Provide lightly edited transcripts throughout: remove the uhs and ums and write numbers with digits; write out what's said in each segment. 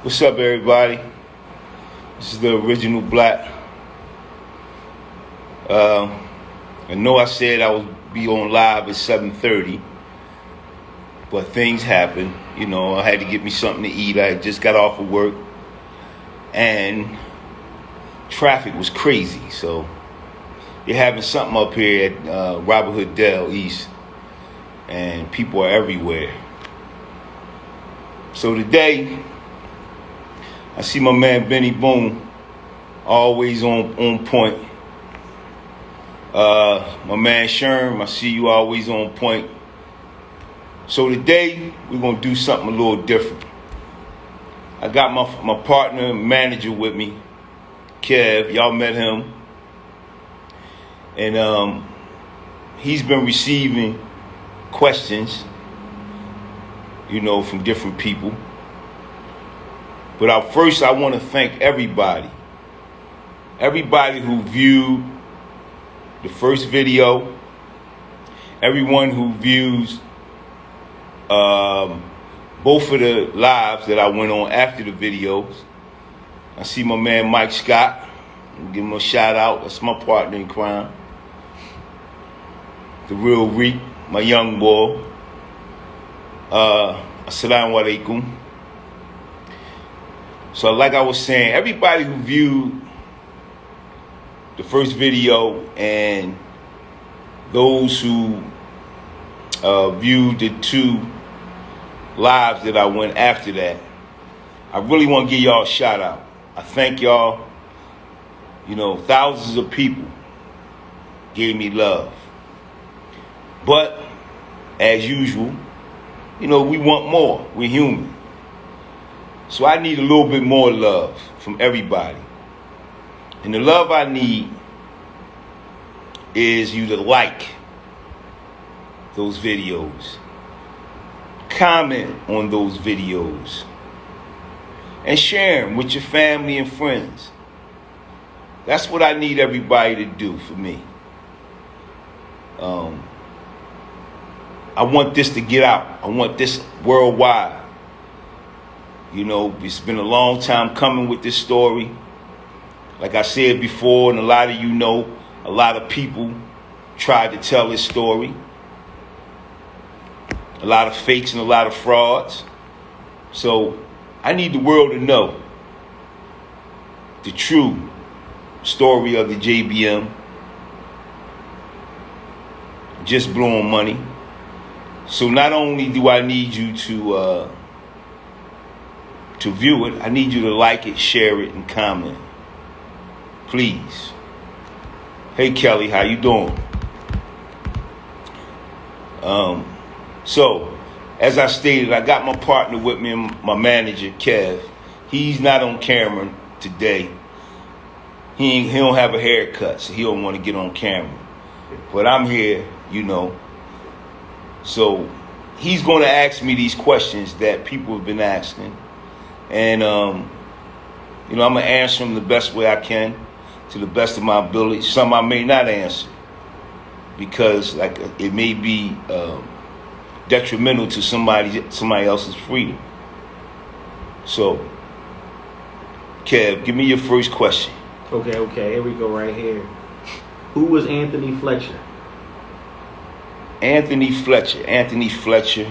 What's up, everybody? This is the original Black. I know I said I would be on live at 7:30, but things happened. You know, I had to get me something to eat. I had just got off of work, and traffic was crazy. So you're having something up here at Robert Hood Dale East, and people are everywhere. So today, I see my man Benny Boone, always on point. My man Sherm, I see you always on point. So today, we're going to do something a little different. I got my partner, manager with me, Kev. Y'all met him. And he's been receiving questions, you know, from different people. But first, I want to thank everybody who viewed the first video, everyone who views both of the lives that I went on after the videos. I see my man Mike Scott. I'll give him a shout out. That's my partner in crime. The real Reek, my young boy. Assalamu alaikum. So like I was saying, everybody who viewed the first video and those who viewed the two lives that I went after that, I really want to give y'all a shout out. I thank y'all. You know, thousands of people gave me love. But as usual, you know, we want more. We're human. So I need a little bit more love from everybody. And the love I need is you to like those videos, comment on those videos, and share them with your family and friends. That's what I need everybody to do for me. I want this to get out. I want this worldwide. You know, it's been a long time coming with this story. Like I said before, and a lot of you know, a lot of people tried to tell this story. A lot of fakes and a lot of frauds. So I need the world to know the true story of the JBM. Just blowing money. So not only do I need you to view it, I need you to like it, share it, and comment. Please. Hey Kelly, how you doing? So, as I stated, I got my partner with me, my manager, Kev. He's not on camera today. He don't have a haircut, so he don't want to get on camera. But I'm here, you know. So, he's going to ask me these questions that people have been asking. And, you know, I'm going to answer them the best way I can, to the best of my ability. Some I may not answer because like it may be detrimental to somebody else's freedom. So, Kev, give me your first question. Okay, here we go right here. Who was Anthony Fletcher? Anthony Fletcher.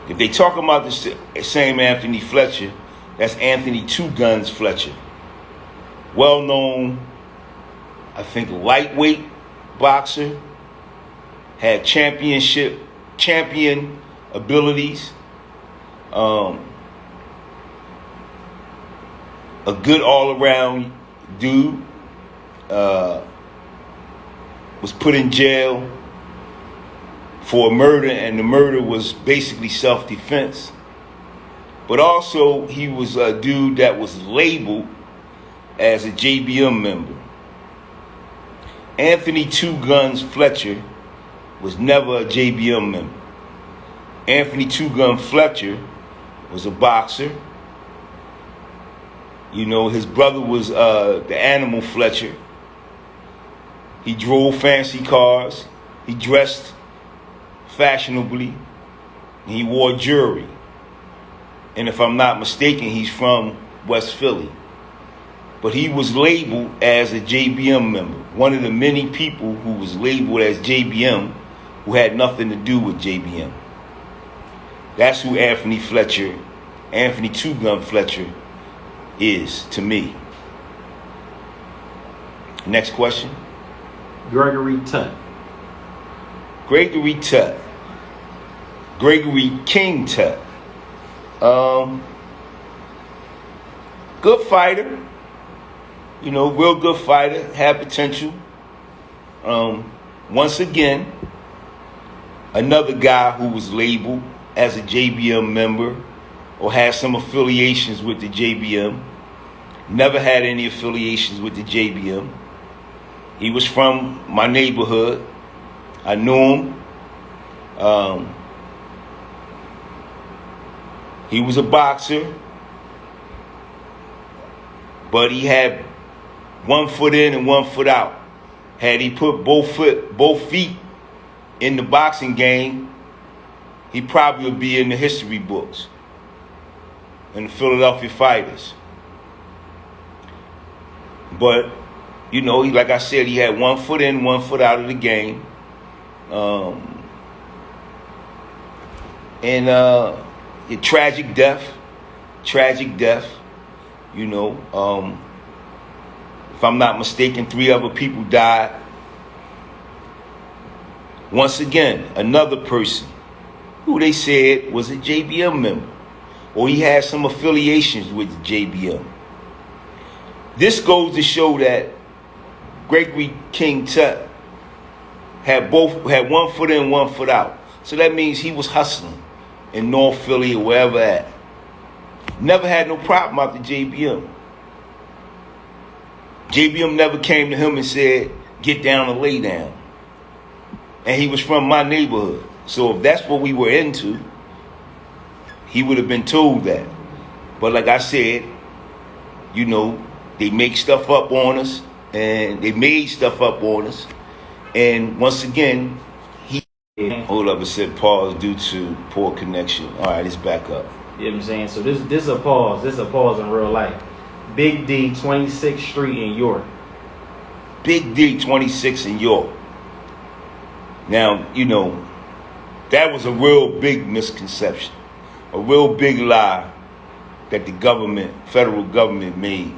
If they talk about the same Anthony Fletcher, that's Anthony Two Guns Fletcher. Well-known, I think, lightweight boxer. Had champion abilities. A good all-around dude. Was put in jail for a murder, and the murder was basically self-defense. But also, he was a dude that was labeled as a JBM member. Anthony Two Guns Fletcher was never a JBM member. Anthony Two Gun Fletcher was a boxer. You know, his brother was the Animal Fletcher. He drove fancy cars. He dressed fashionably. And he wore jewelry. And if I'm not mistaken, he's from West Philly. But he was labeled as a JBM member. One of the many people who was labeled as JBM who had nothing to do with JBM. That's who Anthony Two Gun Fletcher is to me. Next question. Gregory Tutt. Gregory Tutt. Gregory King Tutt. Good fighter. You know, real good fighter. Had potential. Once again, another guy who was labeled as a JBM member or had some affiliations with the JBM. Never had any affiliations with the JBM. He was from my neighborhood. I knew him. He was a boxer, but he had 1 foot in and 1 foot out. Had he put both feet in the boxing game, he probably would be in the history books in the Philadelphia Fighters. But, you know, like I said, he had 1 foot in, 1 foot out of the game. A tragic death, you know. If I'm not mistaken, 3 other people died. Once again, another person who they said was a JBM member, or he had some affiliations with the JBM. This goes to show that Gregory King Tutt had 1 foot in, 1 foot out. So that means he was hustling in North Philly or wherever at. Never had no problem out the JBM. JBM never came to him and said, get down and lay down. And he was from my neighborhood. So if that's what we were into, he would have been told that. But like I said, you know, they make stuff up on us, and they made stuff up on us. And once again, hold up, it said pause due to poor connection. All right, it's back up. You know what I'm saying? So this is a pause. This is a pause in real life. Big D, 26th Street in York. Big D, 26 in York. Now, you know, that was a real big misconception. A real big lie that the government, federal government made.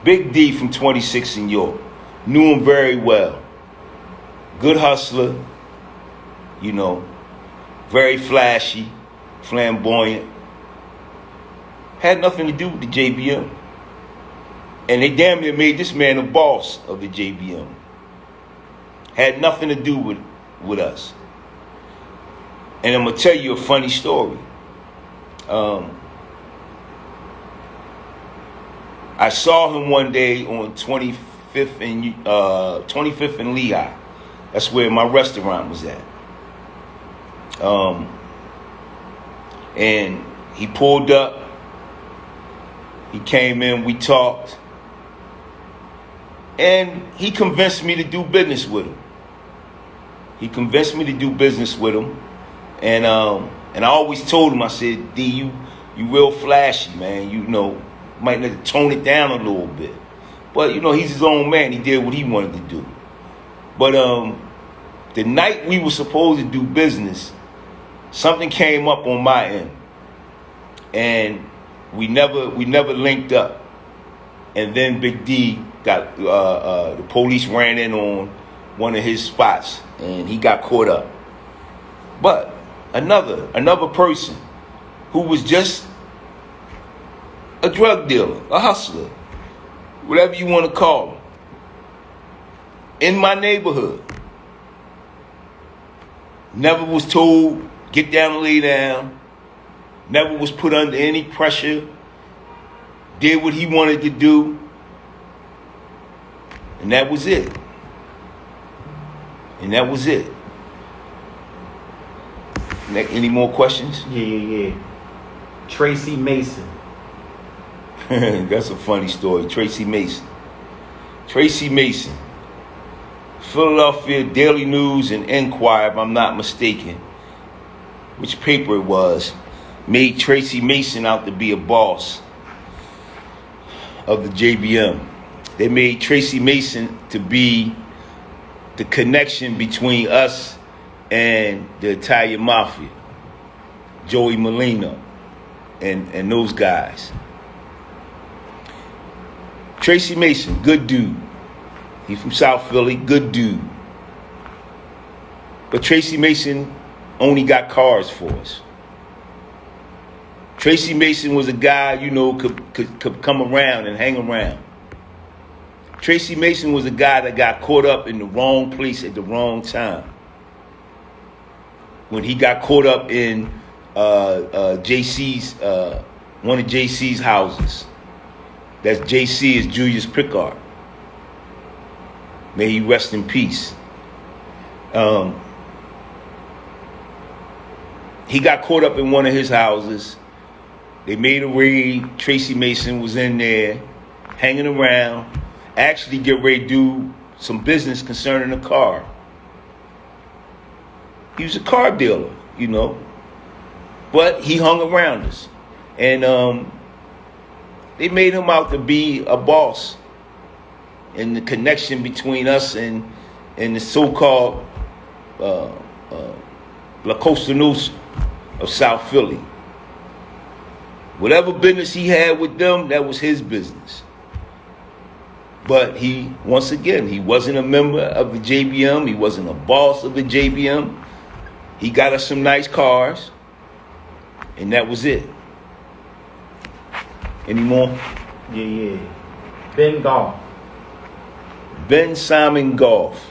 Big D from 26 in York. Knew him very well. Good hustler, you know, very flashy, flamboyant. Had nothing to do with the JBM. And they damn near made this man the boss of the JBM. Had nothing to do with us. And I'm going to tell you a funny story. I saw him one day on 25th and Lehigh. That's where my restaurant was at. And he pulled up. He came in, we talked. And he convinced me to do business with him. And I always told him, I said, D, you real flashy, man. You know, might need to tone it down a little bit. But, you know, he's his own man. He did what he wanted to do. But the night we were supposed to do business, something came up on my end. And we never linked up. And then Big D got, the police ran in on one of his spots and he got caught up. But another person who was just a drug dealer, a hustler, whatever you want to call him, in my neighborhood, never was told, get down and lay down, never was put under any pressure, did what he wanted to do, and that was it. Any more questions? Yeah. Tracy Mason. That's a funny story. Tracy Mason. Philadelphia Daily News and Enquirer, if I'm not mistaken, which paper it was. made Tracy Mason out to be a boss of the JBM. They made Tracy Mason to be the connection between us and the Italian Mafia, Joey Molino, and those guys. Tracy Mason, good dude. He's from South Philly, good dude. But Tracy Mason only got cars for us. Tracy Mason was a guy, could come around and hang around. Tracy Mason was a guy that got caught up in the wrong place at the wrong time. When he got caught up in JC's, one of JC's houses. That's JC is Julius Prickard. May he rest in peace. He got caught up in one of his houses. They made a raid. Tracy Mason was in there, hanging around, actually get ready to do some business concerning a car. He was a car dealer, but he hung around us. And they made him out to be a boss. And the connection between us and the so-called La Costa Nostra of South Philly. Whatever business he had with them, that was his business. But he wasn't a member of the JBM. He wasn't a boss of the JBM. He got us some nice cars, and that was it. Any more? Yeah. Ben Goff. Ben Simon Goff.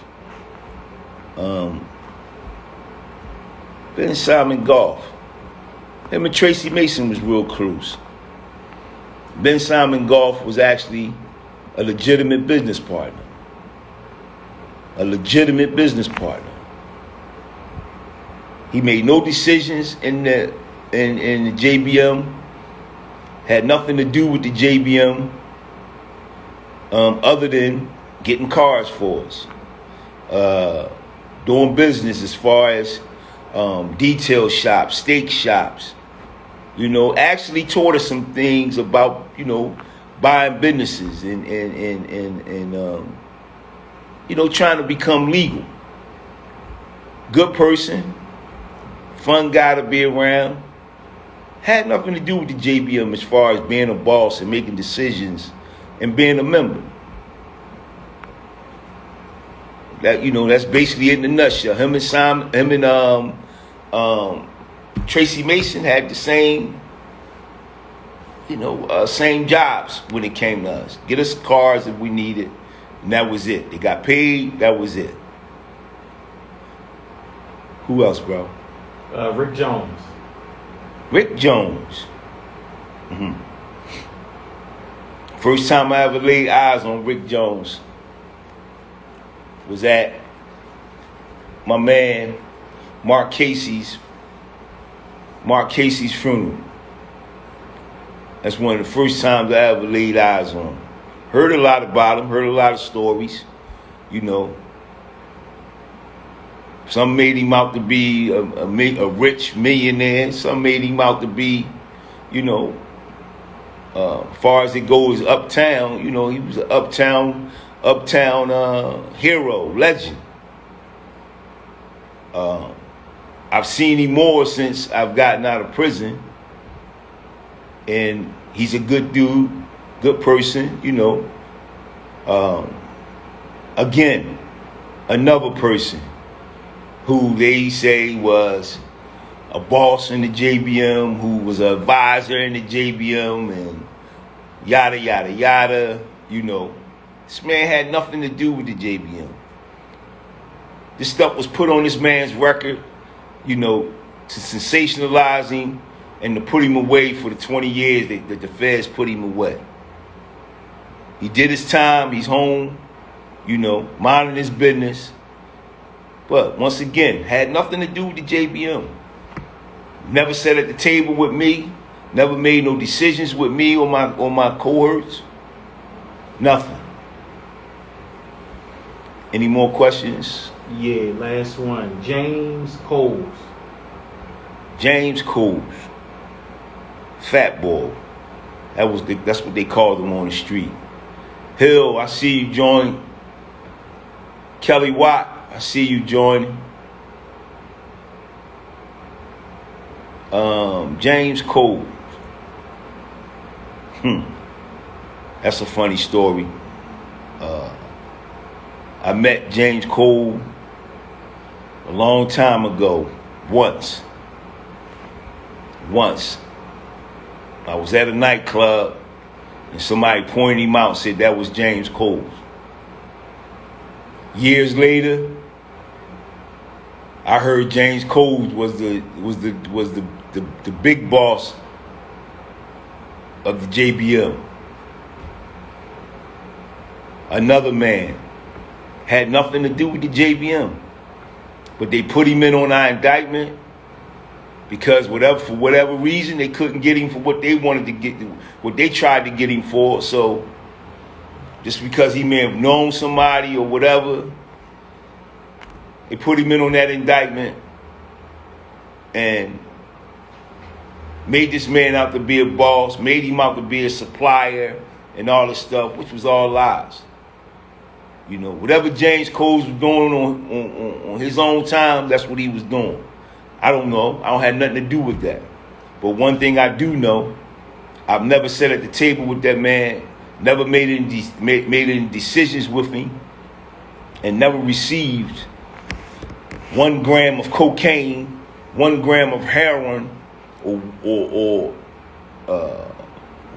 Ben Simon Goff. Him and Tracy Mason was real close. Ben Simon Goff was actually a legitimate business partner. He made no decisions in the JBM. Had nothing to do with the JBM other than getting cars for us. Doing business as far as detail shops, steak shops. Actually taught us some things about, buying businesses and trying to become legal. Good person, fun guy to be around. Had nothing to do with the JBM as far as being a boss and making decisions and being a member. That's basically it in a nutshell. Him and Tracy Mason had the same, same jobs when it came to us. Get us cars if we needed, and that was it. They got paid, that was it. Who else, bro? Rick Jones. Rick Jones. First time I ever laid eyes on Rick Jones was at my man Mark Casey's funeral. That's one of the first times I ever laid eyes on him. Heard a lot about him, heard a lot of stories, Some made him out to be a rich millionaire. Some made him out to be, far as it goes uptown, he was an uptown hero, legend. I've seen him more since I've gotten out of prison. And he's a good dude, good person, Again, another person who they say was a boss in the JBM, who was an advisor in the JBM, and yada, yada, yada, This man had nothing to do with the JBM. This stuff was put on this man's record, to sensationalize him and to put him away for the 20 years that the feds put him away. He did his time, he's home, minding his business. But once again, had nothing to do with the JBM. Never sat at the table with me, never made no decisions with me or my cohorts. Nothing. Any more questions? Yeah, last one. James Coles. James Coles. Fat Boy. That's what they called him on the street. Hill, I see you join. Kelly Watt, I see you joining. James Cole. That's a funny story. I met James Cole a long time ago. Once. I was at a nightclub and somebody pointed him out and said that was James Cole. Years later, I heard James Cole was the big boss of the JBM. Another man had nothing to do with the JBM, but they put him in on our indictment because for whatever reason they couldn't get him for what they wanted to get, what they tried to get him for. So just because he may have known somebody or whatever, they put him in on that indictment and made this man out to be a boss, made him out to be a supplier and all this stuff, which was all lies. You know, whatever James Cole was doing on his own time, that's what he was doing. I don't know. I don't have nothing to do with that. But one thing I do know, I've never sat at the table with that man, never made any decisions with him, and never received 1 gram of cocaine, 1 gram of heroin, or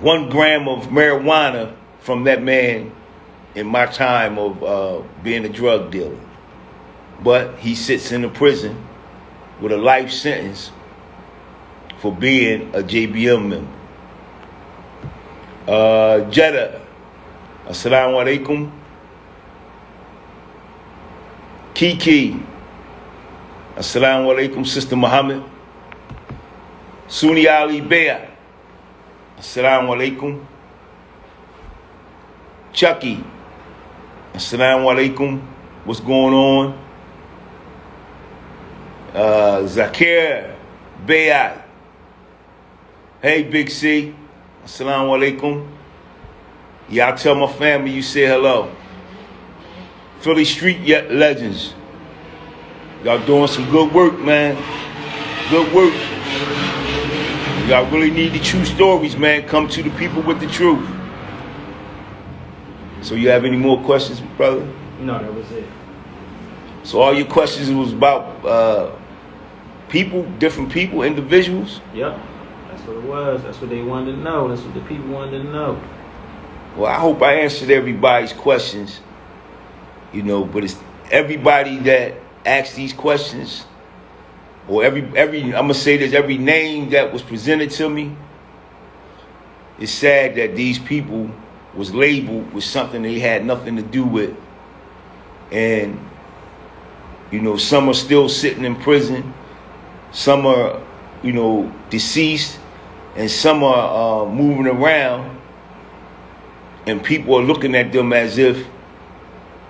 1 gram of marijuana from that man in my time of being a drug dealer. But he sits in a prison with a life sentence for being a JBM member. Jeddah, assalamu alaikum. Kiki, assalamu alaikum. Sister Muhammad. Sunni Ali Bea, assalamu alaikum. Chucky, assalamu alaikum. What's going on? Zakir Bayat. Hey, Big C. Assalamu alaikum. Y'all tell my family you say hello. Philly Street Legends. Y'all doing some good work, man. Good work. Y'all really need the true stories, man. Come to the people with the truth. So you have any more questions, brother? No, that was it. So all your questions was about people, different people, individuals? Yep. That's what it was. That's what they wanted to know. That's what the people wanted to know. Well, I hope I answered everybody's questions. You know, but it's everybody that asked these questions, or every I'm gonna say this, every name that was presented to me. It's sad that these people was labeled with something they had nothing to do with. And, you know, some are still sitting in prison. Some are, you know, deceased. And some are moving around. And people are looking at them as if,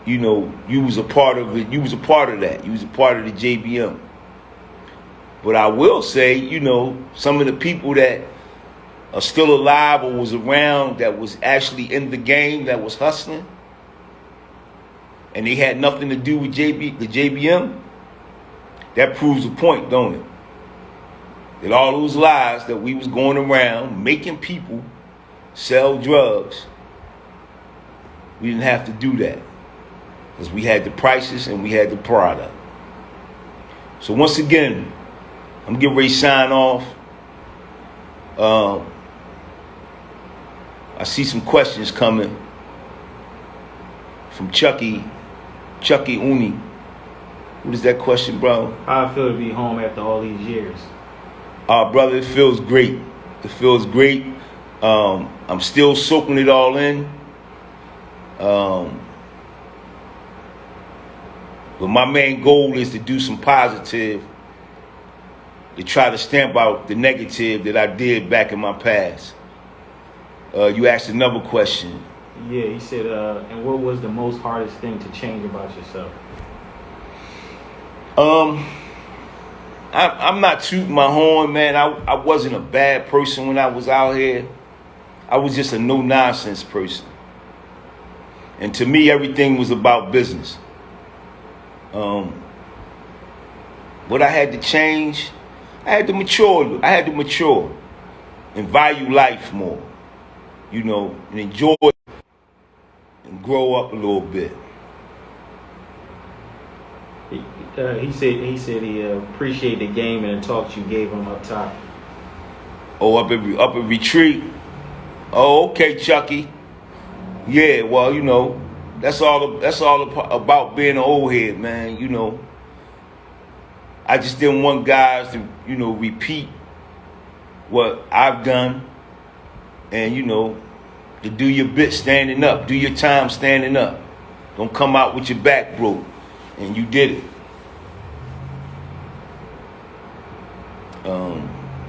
you know, you was a part of it. You was a part of that. You was a part of the JBM. But I will say, you know, some of the people that are still alive or was around that was actually in the game, that was hustling, and they had nothing to do with the JBM, that proves a point, don't it? That all those lies that we was going around making people sell drugs, we didn't have to do that. Because we had the prices and we had the product. So once again, I'm getting ready to sign off. I see some questions coming from Chucky Uni. What is that question, bro? How I feel to be home after all these years. Brother, it feels great. It feels great. I'm still soaking it all in. But my main goal is to do some positive, to try to stamp out the negative that I did back in my past. You asked another question. Yeah, he said, and what was the most hardest thing to change about yourself? I'm not tooting my horn, man. I wasn't a bad person when I was out here. I was just a no-nonsense person. And to me, everything was about business. What I had to change, I had to mature. I had to mature and value life more, you know, and enjoy it and grow up a little bit. He said he appreciated the game and the talks you gave him up top. Oh, up at retreat. Oh, okay, Chucky. Yeah, well, you know, that's all about being an old head, man. You know, I just didn't want guys to, you know, repeat what I've done, and you know, to do your bit standing up, do your time standing up. Don't come out with your back broke, and you did it.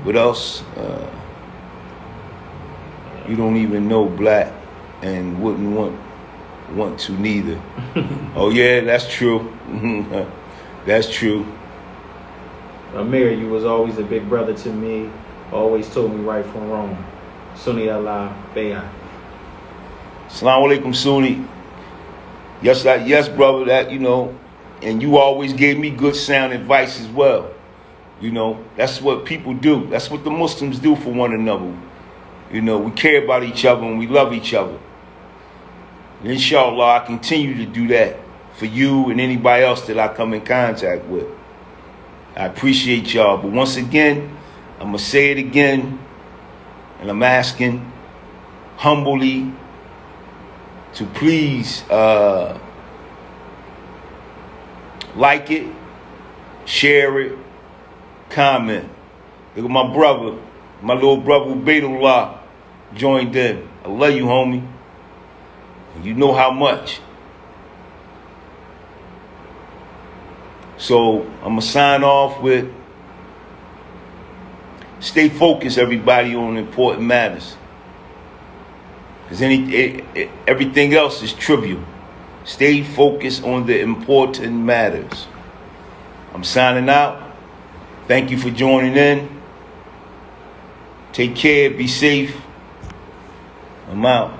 What else? You don't even know black, and wouldn't want to neither. Oh yeah, that's true. That's true. Amir, you was always a big brother to me. Always told me right from wrong. Sunni Allah Bayah. Assalamu alaikum, Sunni. Yes, brother. That, you know, and you always gave me good sound advice as well. You know, that's what people do. That's what the Muslims do for one another. You know, we care about each other and we love each other. And inshallah, I continue to do that for you and anybody else that I come in contact with. I appreciate y'all. But once again, I'm going to say it again, and I'm asking humbly to please like it, share it, comment. Look at my brother, my little brother Ubaidullah joined in. I love you, homie. You know how much. So I'm going to sign off with, stay focused, everybody, on important matters. Because everything else is trivial. Stay focused on the important matters. I'm signing out. Thank you for joining in. Take care. Be safe. I'm out.